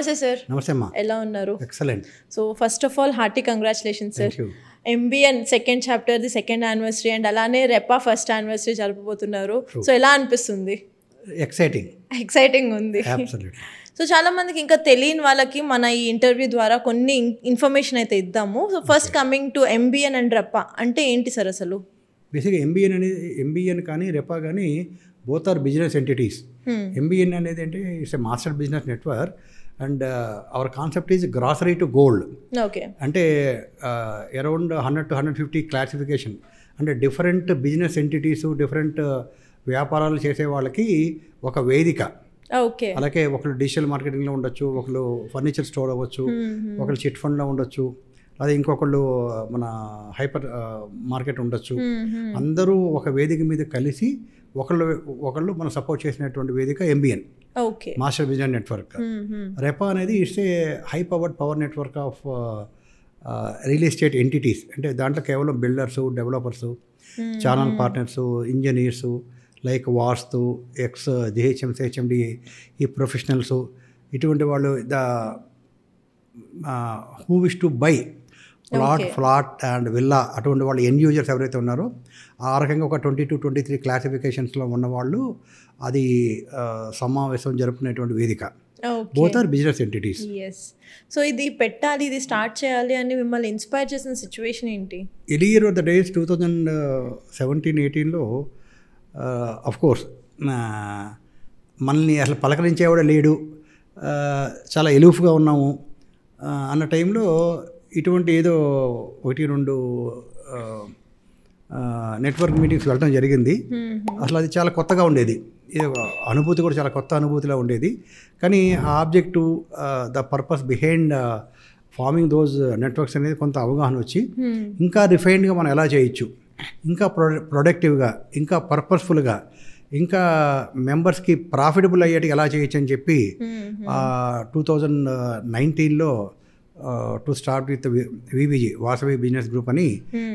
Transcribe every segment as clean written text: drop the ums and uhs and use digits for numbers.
నమస్తే సార్. నమస్తే అమ్మా. ఎలా ఉన్నారు? Excellent. So first of all hearty congratulations sir. MBN second చాప్టర్ది సెకండ్ యానివర్సరీ అండ్ అలానే రెపా ఫస్ట్ యానివర్సరీ జరుపుకోబోతున్నారు. సో ఎలా అనిపిస్తుంది? ఎక్సైటింగ్ ఉంది. సో చాలా మందికి ఇంకా తెలియని వాళ్ళకి మన ఈ ఇంటర్వ్యూ ద్వారా కొన్ని ఇన్ఫర్మేషన్ అయితే ఇద్దాము. So first coming to MBN and REPA అంటే ఏంటి సార్ అసలు? బేసిక్గా ఎంబీఎన్ కానీ రెపా కానీ both are business entities. MBN అనేది అంటే it's a master business network and our concept is grocery to gold. Okay. అంటే అరౌండ్ 100 to 150 క్లాసిఫికేషన్, అంటే డిఫరెంట్ బిజినెస్ ఎంటిటీస్, డిఫరెంట్ వ్యాపారాలు చేసే వాళ్ళకి ఒక వేదిక. ఓకే. అలాగే ఒకళ్ళు డిజిటల్ మార్కెటింగ్లో ఉండొచ్చు, ఒకళ్ళు ఫర్నిచర్ స్టోర్ అవ్వచ్చు, ఒకళ్ళు చిట్ ఫండ్లో ఉండొచ్చు, అదే ఇంకొకళ్ళు మన హైపర్ మార్కెట్ ఉండొచ్చు. అందరూ ఒక వేదిక మీద కలిసి ఒకళ్ళు మనం సపోర్ట్ చేసినటువంటి వేదిక MBN, master business network. REPA అనేది it's a high power network of real estate entities. అంటే దాంట్లో కేవలం builders, developers, channel partners, engineers like vastu, GHMC, HMD, ఈ ప్రొఫెషనల్స్, ఇటువంటి వాళ్ళు who wish to buy flat and villa, అటువంటి వాళ్ళు ఎండ్ యూజర్స్ ఎవరైతే ఉన్నారో ఆ రకంగా ఒక 20 to 23 క్లాసిఫికేషన్స్లో ఉన్నవాళ్ళు అది సమావేశం జరుపుకునేటువంటి వేదిక. Both are business entities. So ఇది పెట్టాలి, ఇది స్టార్ట్ చేయాలి అని మిమ్మల్ని ఇన్స్పైర్ చేసిన సిచ్యువేషన్ ఏంటి? ఎర్లియర్ ఆఫ్ ద డేస్ 2017-18లో అఫ్ కోర్స్ మనల్ని అసలు పలకరించేవాడే లేడు, చాలా ఎలూఫ్గా ఉన్నాము అన్న టైంలో ఇటువంటి ఏదో 1-2 నెట్వర్క్ మీటింగ్స్ వెళ్ళడం జరిగింది. అసలు అది చాలా కొత్తగా ఉండేది, అనుభూతి కూడా చాలా కొత్త అనుభూతిలా ఉండేది. కానీ ఆ objective, the purpose behind farming those networks అనేది కొంత అవగాహన వచ్చి ఇంకా రిఫైన్డ్గా మనం ఎలా చేయొచ్చు, ఇంకా ప్రొడక్టివ్గా, ఇంకా పర్పస్ఫుల్గా, ఇంకా మెంబర్స్కి ప్రాఫిటబుల్ అయ్యేటి ఎలా చేయొచ్చు అని చెప్పి 2019లో to start with VBG, Vasavi business group అని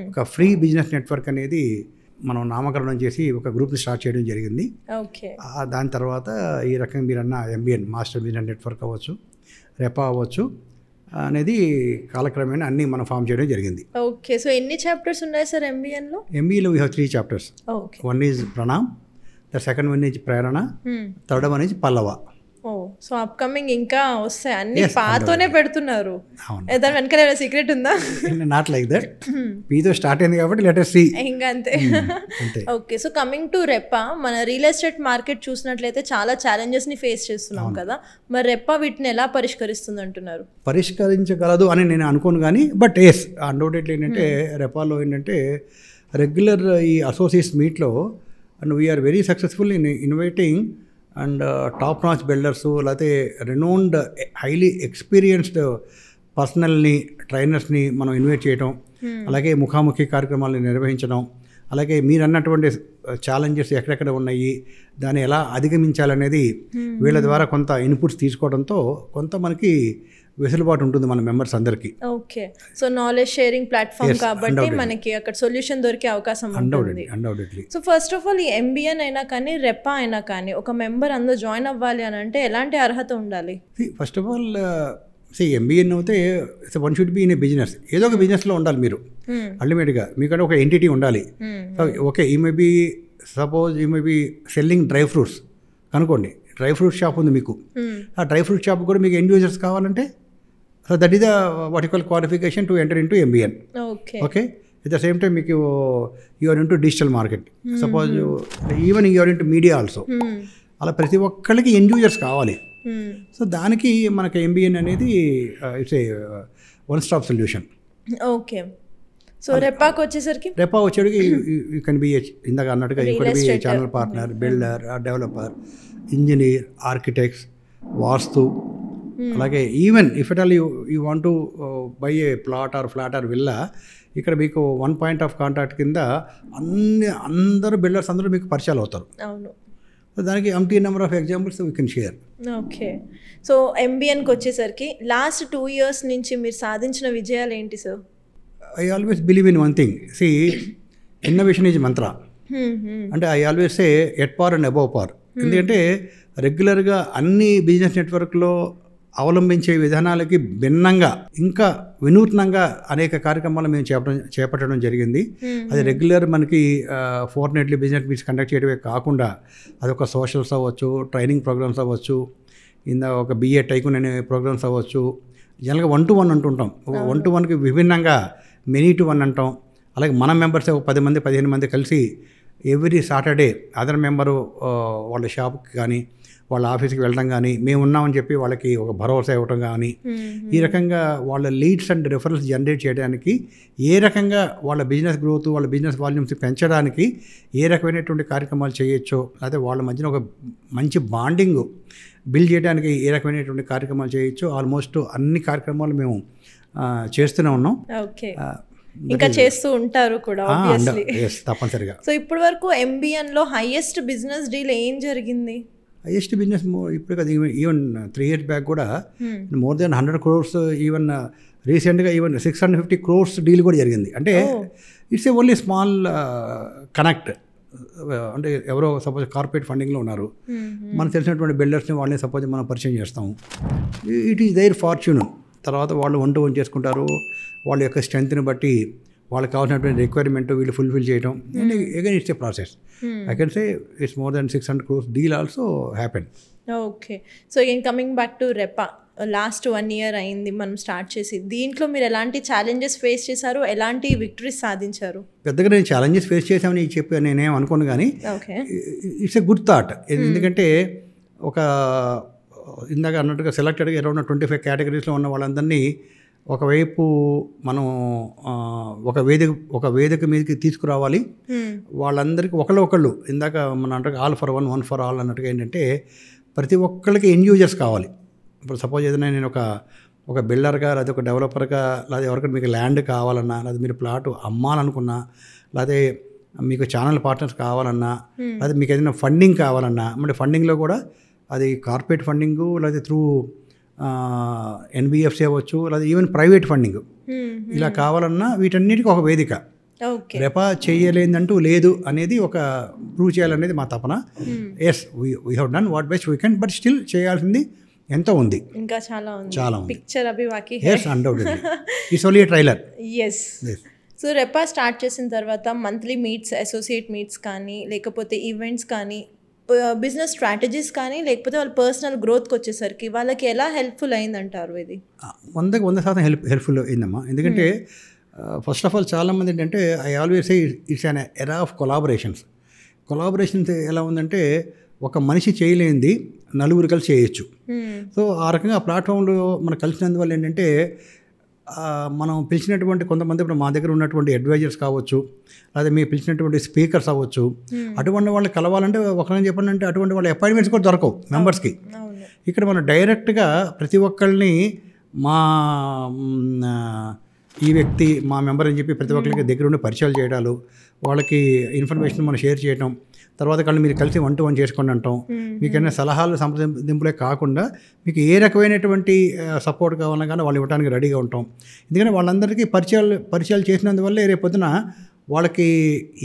ఒక ఫ్రీ బిజినెస్ నెట్వర్క్ అనేది మనం నామకరణం చేసి ఒక గ్రూప్ని స్టార్ట్ చేయడం జరిగింది. దాని తర్వాత ఈ రకంగా మీరన్న ఎంబీఎన్ మాస్టర్ బిజినెస్ నెట్వర్క్ అవ్వచ్చు, రెపా అవ్వచ్చు అనేది కాలక్రమేణా అన్నీ మనం ఫామ్ చేయడం జరిగింది. ఓకే. సో ఎన్ని చాప్టర్స్ ఉన్నాయి సార్ ఎంబీఎన్లో? ఎంబీఏలో we have 3 chapters. One is Pranam, the second one is Prerana, third one is Pallava. So upcoming ఇంకా వస్తాయి, అన్ని పాతోనే పెడుతున్నారు. దాని వెనకాల ఏమైనా సీక్రెట్ ఉందా? నాట్ లైక్ దట్, మీతో స్టార్ట్ అయింది కాబట్టి లెట్ us see. ఇంకా అంతే. ఓకే. సో కమింగ్ టు రెపా, మన రియల్ ఎస్టేట్ మార్కెట్ చూసినట్లయితే చాలా ఛాలెంజెస్ని ఫేస్ చేస్తున్నాం కదా, మరి రెపా వీటిని ఎలా పరిష్కరిస్తుంది అంటున్నారు? పరిష్కరించగలదు అని నేను అనుకోను, కానీ బట్ ఎస్ అన్డౌటెడ్లీ ఏంటంటే రెపాలో ఏంటంటే రెగ్యులర్ ఈ అసోసియేట్స్ మీట్లో and we're very successful in inviting and top notch builders, లేకపోతే రెనౌన్డ్ హైలీ ఎక్స్పీరియన్స్డ్ పర్సనల్ని, ట్రైనర్స్ని మనం ఇన్వైట్ చేయడం, అలాగే ముఖాముఖి కార్యక్రమాలను నిర్వహించడం, అలాగే మీరు అన్నటువంటి ఛాలెంజెస్ ఎక్కడెక్కడ ఉన్నాయి, దాన్ని ఎలా అధిగమించాలనేది వీళ్ళ ద్వారా కొంత ఇన్పుట్స్ తీసుకోవడంతో కొంత మనకి వెసులుబాటు ఉంటుంది మన మెంబర్స్ అందరికీ. Okay. So knowledge sharing platform కాబట్టి మనకి అక్కడ సొల్యూషన్ దొరికే అవకాశం ఉంటుంది. సో ఫస్ట్ ఆఫ్ ఆల్ ఈ ఎంబీఎన్ అయినా కానీ రెపా అయినా కానీ ఒక మెంబర్ అందులో జాయిన్ అవ్వాలి అని అంటే ఎలాంటి అర్హత ఉండాలి? ఫస్ట్ ఆఫ్ ఆల్ ఎంబీఎన్ అయితే one should be in a business, ఏదో ఒక బిజినెస్లో ఉండాలి మీరు. అల్టిమేట్గా మీకంటే ఒక ఎంటిటీ ఉండాలి. ఓకే, ఈ మే బీ సపోజ్ ఈ maybe selling dry fruits కనుకోండి, డ్రై ఫ్రూట్ షాప్ ఉంది మీకు, ఆ డ్రై ఫ్రూట్ షాప్ కూడా మీకు ఎండ్ యూజర్స్ కావాలంటే so that is the what you call qualification to enter into MBN. Okay. At the same time మీకు you are into digital market, suppose even you are into media also, అలా ప్రతి ఒక్కళ్ళకి end users కావాలి. So దానికి మనకి MBN అనేది it's a one stop solution. Okay. So రెపాకి వచ్చేసరికి యూ కెన్ బి ఇందాక అన్నట్టుగా you can be channel partner, builder, developer, engineer, architects, vastu, అలాగే even if at all you want to buy a plot or flat or villa, ఇక్కడ మీకు 1 point of contact కింద అందరూ builders అందరూ మీకు పరిచయాలు అవుతారు. అవును. దానికి any number of examples we can share. Okay. So ఎంబీఎన్కి వచ్చేసరికి లాస్ట్ 2 years నుంచి మీరు సాధించిన విజయాలు ఏంటి sir? I always believe in one thing, see innovation is mantra. అంటే I always say at par and above par. ఎందుకంటే రెగ్యులర్గా అన్ని బిజినెస్ నెట్వర్క్లో అవలంబించే విధానాలకి భిన్నంగా ఇంకా వినూత్నంగా అనేక కార్యక్రమాలు మేము చేపట్టడం జరిగింది. అది రెగ్యులర్ మనకి ఫోర్ట్నైట్లీ బిజినెస్ మీట్స్ కండక్ట్ చేయడమే కాకుండా అదొక సోషల్స్ అవ్వచ్చు, ట్రైనింగ్ ప్రోగ్రామ్స్ అవ్వచ్చు, ఒక BA టైకూన్ అనే ప్రోగ్రామ్స్ అవ్వచ్చు. జనరల్గా 1-to-1 అంటుంటాం. 1-to-1కి విభిన్నంగా మెనీ టు 1 అంటాం. అలాగే మన మెంబర్స్ 10 మంది 15 మంది కలిసి ఎవ్రీ సాటర్డే అదర్ మెంబరు వాళ్ళ షాప్కి కానీ వాళ్ళ ఆఫీస్కి వెళ్ళడం కానీ, మేము ఉన్నామని చెప్పి వాళ్ళకి ఒక భరోసా ఇవ్వటం కానీ, ఈ రకంగా వాళ్ళ లీడ్స్ అండ్ రిఫరల్స్ జనరేట్ చేయడానికి, ఏ రకంగా వాళ్ళ బిజినెస్ గ్రోత్, వాళ్ళ బిజినెస్ వాల్యూమ్స్ పెంచడానికి ఏ రకమైనటువంటి కార్యక్రమాలు చేయొచ్చో, అదే వాళ్ళ మధ్యన ఒక మంచి బాండింగ్ బిల్డ్ చేయడానికి ఏ రకమైనటువంటి కార్యక్రమాలు చేయొచ్చో ఆల్మోస్ట్ అన్ని కార్యక్రమాలు మేము చేస్తూనే ఉన్నాం. ఓకే, ఇంకా చేస్తూ ఉంటారు కూడా ఆబ్వియస్లీ. తప్పనిసరిగా. సో ఇప్పటి వరకు MBNలో హైయెస్ట్ బిజినెస్ డీల్ ఏం జరిగింది? హైయెస్ట్ బిజినెస్ ఇప్పుడు కదా, ఈవెన్ 3 years బ్యాక్ కూడా మోర్ దెన్ 100 crores, ఈవెన్ రీసెంట్గా ఈవెన్ 650 crores డీల్ కూడా జరిగింది. అంటే it's a only small connect. అంటే ఎవరో సపోజ్ కార్పొరేట్ ఫండింగ్లో ఉన్నారు, మనకు తెలిసినటువంటి బిల్డర్స్ని వాళ్ళని సపోజ్ మనం పరిచయం చేస్తాము. It is their fortune. తర్వాత వాళ్ళు 1-to-1 చేసుకుంటారు. వాళ్ళ యొక్క స్ట్రెంత్ని బట్టి వాళ్ళకి కావాల్సినటువంటి రిక్వైర్మెంట్ వీళ్ళు ఫుల్ఫిల్ చేయడం. And again it's a process. I can say it's more than 600 crores deal also happen. Okay, so in coming back to REPA, last 1 year అయింది మనం స్టార్ట్ చేసి. దీంట్లో మీరు ఎలాంటి ఛాలెంజెస్ ఫేస్ చేశారు, ఎలాంటి విక్టరీస్ సాధించారు? పెద్దగా నేను ఛాలెంజెస్ ఫేస్ చేశామని చెప్పి నేనేం అనుకోను, కానీ ఇట్స్ ఎ గుడ్ థాట్. ఎందుకంటే ఇందాక అన్నట్టుగా సెలెక్టెడ్గా అరౌండ్ 25 categories ఉన్న వాళ్ళందరినీ ఒకవైపు మనం ఒక వేదిక మీదకి తీసుకురావాలి. వాళ్ళందరికీ ఒకళ్ళు ఇందాక మన అంటే all for one for all అన్నట్టుగా ఏంటంటే ప్రతి ఒక్కరికి ఎండ్ యూజర్స్ కావాలి. ఇప్పుడు సపోజ్ ఏదైనా నేను ఒక బిల్డర్గా, లేదా ఒక డెవలపర్గా, లేదా ఎవరికైనా మీకు ల్యాండ్ కావాలన్నా, లేదా మీరు ప్లాట్ అమ్మాలనుకున్నా, లేదా మీకు ఛానల్ పార్ట్నర్స్ కావాలన్నా, లేదా మీకు ఏదైనా ఫండింగ్ కావాలన్నా, అంటే ఫండింగ్లో కూడా అది కార్పొరేట్ ఫండింగు, లేదా త్రూ NBFC అవ్వచ్చు, లేదా ఈవెన్ ప్రైవేట్ ఫండింగ్, ఇలా కావాలన్నా వీటన్నిటికీ ఒక వేదిక. రెపా చేయలేదంటూ లేదు అనేది ఒక ప్రూవ్ చేయాలనేది మా తపన. Yes, we have done what best we can, but still చేయాల్సింది ఎంతో ఉంది, ఇంకా చాలా ఉంది. పిక్చర్ అభి బాకీ హై. yes, undoubtedly. It's only a trailer. yes. So REPA start చేసిన తర్వాత మంత్లీ మీట్స్, అసోసియేట్ మీట్స్ కానీ, లేకపోతే ఈవెంట్స్ కానీ, బిజినెస్ స్ట్రాటజీస్ కానీ, లేకపోతే వాళ్ళ పర్సనల్ గ్రోత్కి వచ్చేసరికి వాళ్ళకి ఎలా హెల్ప్ఫుల్ అయిందంటారు? ఇది 100% హెల్ప్ఫుల్ అయిందమ్మా. ఎందుకంటే ఫస్ట్ ఆఫ్ ఆల్ చాలామంది ఏంటంటే I always say it's an era of collaborations. ఎలా ఉందంటే ఒక మనిషి చేయలేనిది నలుగురు కలిసి చేయొచ్చు. సో ఆ రకంగా ఆ ప్లాట్ఫామ్లో మనం కలిసినందువల్ల ఏంటంటే మనం పిలిచినటువంటి కొంతమంది, ఇప్పుడు మా దగ్గర ఉన్నటువంటి అడ్వైజర్స్ కావచ్చు, లేదా మీరు పిలిచినటువంటి స్పీకర్స్ అవ్వచ్చు, అటువంటి వాళ్ళు కలవాలంటే ఒకరిని చెప్పండి అంటే అటువంటి వాళ్ళ అపాయింట్మెంట్స్ కూడా దొరకవు మెంబర్స్కి. ఇక్కడ మనం డైరెక్ట్గా ప్రతి ఒక్కరిని ఈ వ్యక్తి మా మెంబర్ అని చెప్పి ప్రతి ఒక్కరికి దగ్గర ఉండి పరిచయాలు చేయడాలు, వాళ్ళకి ఇన్ఫర్మేషన్ మనం షేర్ చేయడం, తర్వాత కళ్ళు మీరు కలిసి 1-to-1 చేసుకోండి అంటాం. మీకైనా సలహాలు సంప్రదింపులే కాకుండా మీకు ఏ రకమైనటువంటి సపోర్ట్ కావాలన్నా కానీ వాళ్ళు ఇవ్వడానికి రెడీగా ఉంటాం. ఎందుకంటే వాళ్ళందరికీ పరిచయాలు చేసినందువల్లే రేపొద్దున వాళ్ళకి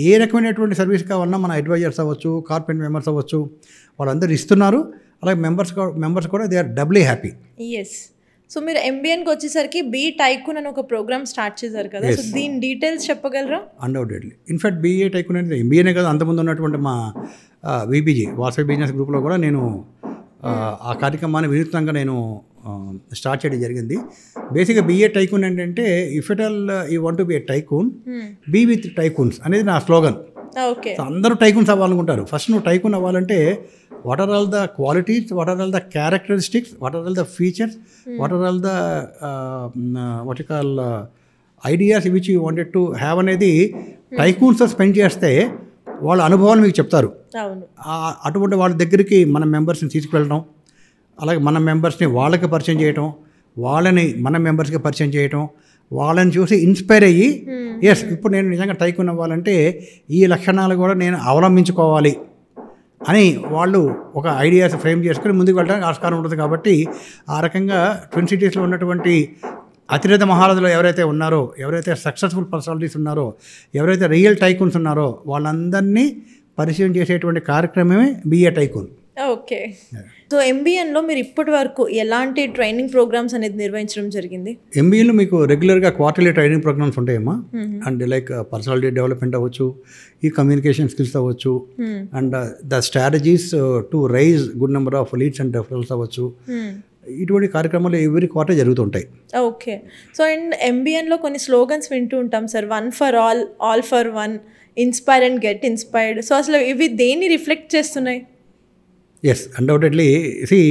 ఏ రకమైనటువంటి సర్వీస్ కావాలన్నా మన అడ్వైజర్స్ అవ్వచ్చు, కార్పొరేట్ మెంబర్స్ అవ్వచ్చు, వాళ్ళందరూ ఇస్తున్నారు. అలాగే మెంబర్స్ కూడా they are doubly happy. Yes. So మీరు MBNకి వచ్చేసరికి బీ టైకూన్ అని ఒక ప్రోగ్రామ్ స్టార్ట్ చేశారు కదా, సో దీని డీటెయిల్స్ చెప్పగలరా? అన్డౌటెడ్లీ. ఇన్ఫ్యాక్ట్ BA టైకూన్ అనేది MBNే కదా, అంతకుముందు ఉన్నటువంటి మా VBG వాసవి బిజినెస్ గ్రూప్లో కూడా నేను ఆ కార్యక్రమాన్ని వినూత్నంగా నేను స్టార్ట్ చేయడం జరిగింది. బేసిక్గా BA టైకూన్ ఏంటంటే if at all you want to be a tycoon, be with tycoons అనేది నా స్లోగన్. ఓకే, అందరూ టైకూన్స్ అవ్వాలనుకుంటారు. ఫస్ట్ నువ్వు టైకూన్ అవ్వాలంటే what are all the qualities, what are all the characteristics, what are all the features, what are all the what you call ideas which you wanted to have అనేది tycoons spend చేస్తే వాళ్ళ అనుభవాలు మీకు చెప్తారు. అటువంటి వాళ్ళ దగ్గరికి మన మెంబర్స్ని తీసుకువెళ్ళడం, అలాగే మన మెంబర్స్ని వాళ్ళకి పరిచయం చేయటం, వాళ్ళని మన మెంబర్స్కి పరిచయం చేయటం, వాళ్ళని చూసి ఇన్స్పైర్ అయ్యి ఎస్ ఇప్పుడు నేను నిజంగా టైకూన్ అవ్వాలంటే ఈ లక్షణాలు కూడా నేను అవలంబించుకోవాలి అని వాళ్ళు ఒక ఐడియాస్ ఫ్రేమ్ చేసుకుని ముందుకు వెళ్ళడానికి ఆస్కారం ఉంటుంది. కాబట్టి ఆ రకంగా ట్విన్ సిటీస్లో ఉన్నటువంటి అతిరథ మహారథులు ఎవరైతే ఉన్నారో, ఎవరైతే సక్సెస్ఫుల్ పర్సనాలిటీస్ ఉన్నారో, ఎవరైతే రియల్ టైకూన్స్ ఉన్నారో వాళ్ళందరినీ పరిచయం చేసేటువంటి కార్యక్రమమే BA టైకూన్. ఓకే. సో ఎంబీఎన్లో మీరు ఇప్పటి వరకు ఎలాంటి ట్రైనింగ్ ప్రోగ్రామ్స్ అనేది నిర్వహించడం జరిగింది? ఎంబీఏలో మీకు రెగ్యులర్గా క్వార్టర్లీ ట్రైనింగ్ ప్రోగ్రామ్స్ ఉంటాయమ్మా. అండ్ లైక్ పర్సనాలిటీ డెవలప్మెంట్ అవ్వచ్చు, ఈ కమ్యూనికేషన్ స్కిల్స్ అవ్వచ్చు, and the strategies to raise good number of leads and referrals అవ్వచ్చు. ఇటువంటి కార్యక్రమాలు ఎవ్రీ క్వార్టర్ జరుగుతుంటాయి. ఓకే. సో అండ్ ఎంబీఎన్లో కొన్ని స్లోగన్స్ వింటూ ఉంటాం sir, 1 for all, all for one, inspire and get inspired. So అసలు ఇవి దేన్ని రిఫ్లెక్ట్ చేస్తున్నాయి? Yes, undoubtedly. See,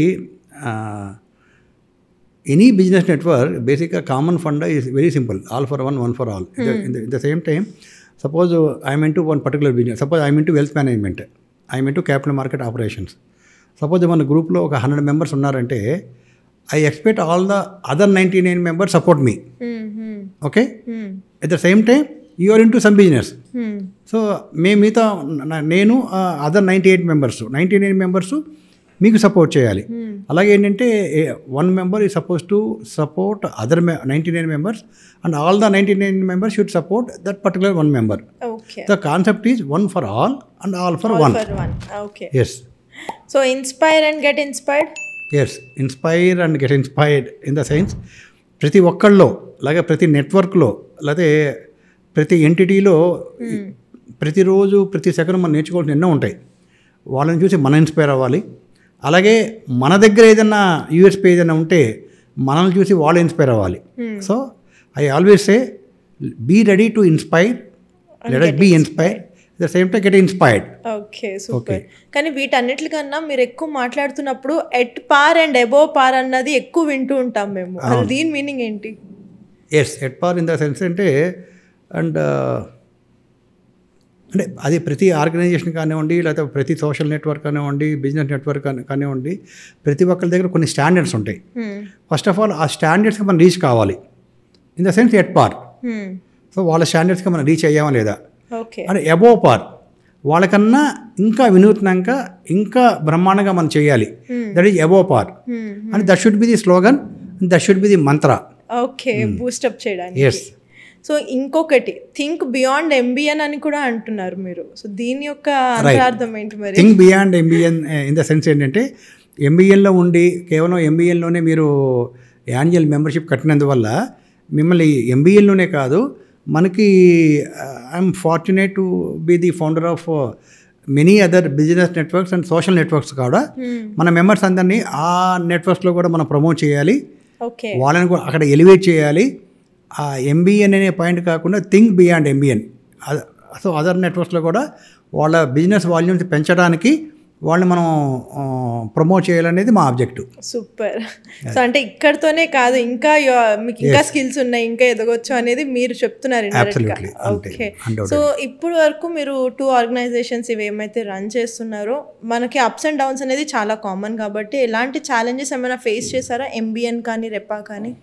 any business network, basically a common fund is very simple. All for one, one for all. In the same time, suppose I am into one particular business. Suppose I am into wealth management. I am into capital market operations. Suppose మన గ్రూప్లో ఒక 100 members ఉన్నారంటే I expect all the other 99 members support me. Okay? At the same time, you are into some business. So మిగతా నేను other 99 members మీకు support చేయాలి. అలాగే ఏంటంటే 1 మెంబర్ ఈ suppose to support other 99 members and all the 99 members should support that particular 1 member. The concept is 1 for all and all for 1. Yes. So inspire and get inspired. Yes, inspire and get inspired in the sense ప్రతి ఒక్కళ్ళలో, అలాగే ప్రతి నెట్వర్క్లో, లేకపోతే ప్రతి ఎంటిటీలో ప్రతిరోజు ప్రతి second మనం నేర్చుకోవాల్సిన ఎన్నో ఉంటాయి. వాళ్ళని చూసి మనం ఇన్స్పైర్ అవ్వాలి. అలాగే మన దగ్గర ఏదైనా యూఎస్పీ ఏదైనా ఉంటే మనల్ని చూసి వాళ్ళు ఇన్స్పైర్ అవ్వాలి. So I always say be ready to inspire, let us be inspire, at the same time get inspired. Okay, super. కానీ వీటన్నిటికన్నా మీరు ఎక్కువ మాట్లాడుతున్నప్పుడు ఎట్ పార్ అండ్ అబోవ్ పార్ అన్నది ఎక్కువ వింటూ ఉంటాం మేము. అసలు దీని మీనింగ్ ఏంటి? Yes, at par in the sense అంటే అండ్ అంటే అది ప్రతి ఆర్గనైజేషన్ కానివ్వండి, లేకపోతే ప్రతి సోషల్ నెట్వర్క్ కానివ్వండి, బిజినెస్ నెట్వర్క్ కానివ్వండి, ప్రతి ఒక్కరి దగ్గర కొన్ని స్టాండర్డ్స్ ఉంటాయి. ఫస్ట్ ఆఫ్ ఆల్ ఆ స్టాండర్డ్స్కి మనం రీచ్ కావాలి. ఇన్ ద సెన్స్ ఎట్ పార్. సో వాళ్ళ స్టాండర్డ్స్కి మనం రీచ్ అయ్యామా లేదా. అంటే అబోవ్ పార్, వాళ్ళకన్నా ఇంకా వినూత్నంగా ఇంకా బ్రహ్మాండంగా మనం చేయాలి. దట్ ఈజ్ అబోవ్ పార్. And that should be the slogan, that should be the Mantra. Okay, boost up చేయడానికి. ఎస్. సో ఇంకొకటి థింక్ బియాండ్ ఎంబీఎన్ అని కూడా అంటున్నారు మీరు. సో దీని యొక్క అంతరార్థం ఏంటి మరి? Think beyond MBN in the sense ఏంటంటే ఎంబీఎన్లో ఉండి కేవలం ఎంబీఎన్లోనే మీరు యాన్యువల్ మెంబర్షిప్ కట్టినందువల్ల మిమ్మల్ని ఎంబీఎన్లోనే కాదు, మనకి I'm fortunate to be the founder of many other business networks and social networks కూడా మన మెంబర్స్ అందరినీ ఆ నెట్వర్క్స్లో కూడా మనం ప్రమోట్ చేయాలి. వాళ్ళని కూడా అక్కడ ఎలివేట్ చేయాలి. ఆ ఎంబీఎన్ అనే పాయింట్ కాకుండా think beyond MBN. So other నెట్వర్క్స్లో కూడా వాళ్ళ బిజినెస్ వాల్యూమ్స్ పెంచడానికి వాళ్ళని మనం ప్రమోట్ చేయాలనేది మా ఆబ్జెక్టివ్. సూపర్. సో అంటే ఇక్కడతోనే కాదు, ఇంకా మీకు ఇంకా స్కిల్స్ ఉన్నాయి, ఇంకా ఎదగొచ్చు అనేది మీరు చెప్తున్నారు. ఓకే. సో ఇప్పుడు వరకు మీరు 2 ఆర్గనైజేషన్స్ ఇవి ఏమైతే రన్ చేస్తున్నారో మనకి అప్స్ అండ్ డౌన్స్ అనేది చాలా కామన్ కాబట్టి ఎలాంటి ఛాలెంజెస్ ఏమైనా ఫేస్ చేశారా ఎంబీఎన్ కానీ రెపా కానీ?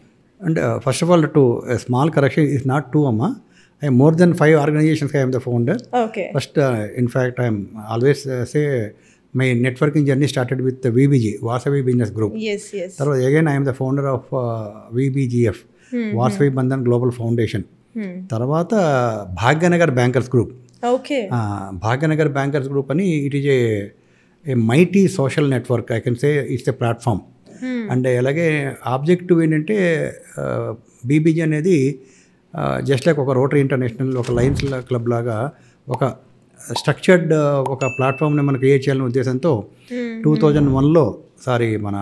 And first of all, to a small correction, is not 2, Amma. I am more than 5 organizations. I am the founder. Okay. First, in fact, I am always say my networking journey started with the VBG, Vasavi Business Group. Yes, yes. So again, I am the founder of VBGF, Vasavi Bandhan Global Foundation. Tarvata Bhagyanagar Bankers Group. Okay. Bhagyanagar Bankers Group ani it is a mighty social network. I can say it's a platform. And అలాగే objective ఏంటంటే BBG అనేది just like ఒక rotary international, ఒక Lions club లాగా ఒక structured ఒక ప్లాట్ఫామ్ని మనం create చేయాలనే ఉద్దేశంతో 2001లో మన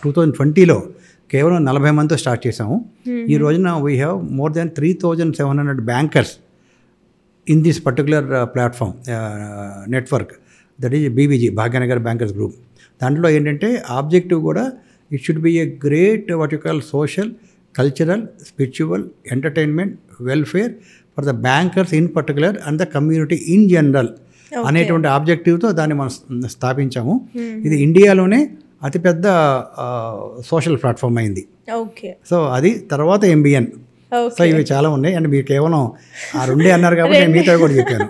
2020లో కేవలం 40 మందితో స్టార్ట్ చేసాము. ఈ రోజున we have more than 3700 bankers in this particular platform network, that is BBG, Bhagyanagar bankers group. దాంట్లో ఏంటంటే ఆబ్జెక్టివ్ కూడా it should be a great what you call social, cultural, spiritual, entertainment, welfare for the bankers in particular and the community in general అనేటువంటి ఆబ్జెక్టివ్తో దాన్ని మనం స్థాపించాము. ఇది ఇండియాలోనే అతిపెద్ద social platform అయింది. సో అది తర్వాత ఎంబీఎన్. సో ఇవి చాలా ఉన్నాయి అండ్ మీరు కేవలం ఆ 2 అన్నారు కాబట్టి నేను మీతో కూడా చెప్పాను.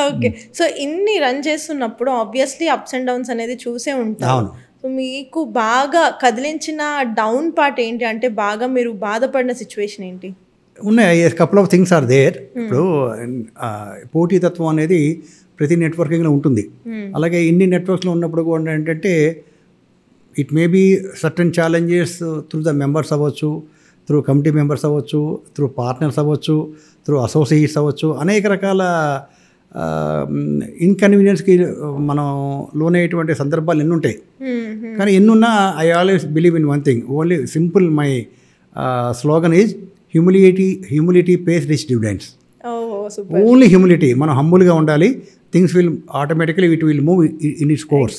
ఓకే. సో ఇన్ని రన్ చేస్తున్నప్పుడు ఆబ్వియస్లీ అప్స్ అండ్ డౌన్స్ అనేది చూసే ఉంటారు. సో మీకు బాగా కదిలించిన డౌన్ పార్ట్ ఏంటి, అంటే బాగా మీరు బాధపడిన సిచ్యువేషన్ ఏంటి? ఉన్నాయి, couple of things are there. ఇప్పుడు పోటీతత్వం అనేది ప్రతి నెట్వర్కింగ్లో ఉంటుంది. అలాగే ఇన్ని నెట్వర్క్స్లో ఉన్నప్పుడు కూడా ఏంటంటే it may be certain challenges through the members అవ్వచ్చు, త్రూ కమిటీ మెంబర్స్ అవ్వచ్చు, త్రూ పార్ట్నర్స్ అవ్వచ్చు, త్రూ అసోసియేట్స్ అవ్వచ్చు, అనేక రకాల ఇన్కన్వీనియన్స్కి మనం లోనయ్యేటువంటి సందర్భాలు ఎన్ని ఉంటాయి. కానీ ఎన్నున్నా I always believe in one thing, only simple my slogan is humility pays rich dividends. Only humility, మనం హంబుల్గా ఉండాలి, things will automatically it will move in its course.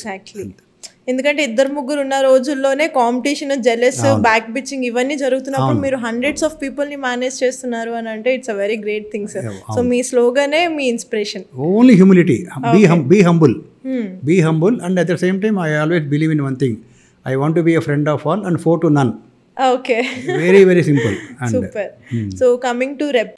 ఎందుకంటే 2-3 ఉన్న రోజుల్లోనే కాంపిటీషన్, జెలస్, బ్యాక్ బిచ్చింగ్ ఇవన్నీ జరుగుతున్నప్పుడు మీరు హండ్రెడ్స్ ఆఫ్ పీపుల్ని మేనేజ్ చేస్తున్నారు అని అంటే it's a very great thing sir. So మీ స్లోగనే మీ inspiration. Only humility, be humble and at the same time I always believe in one thing, I want to be a friend of all and foe to none. Okay, very very simple. Super. So coming to రెప్,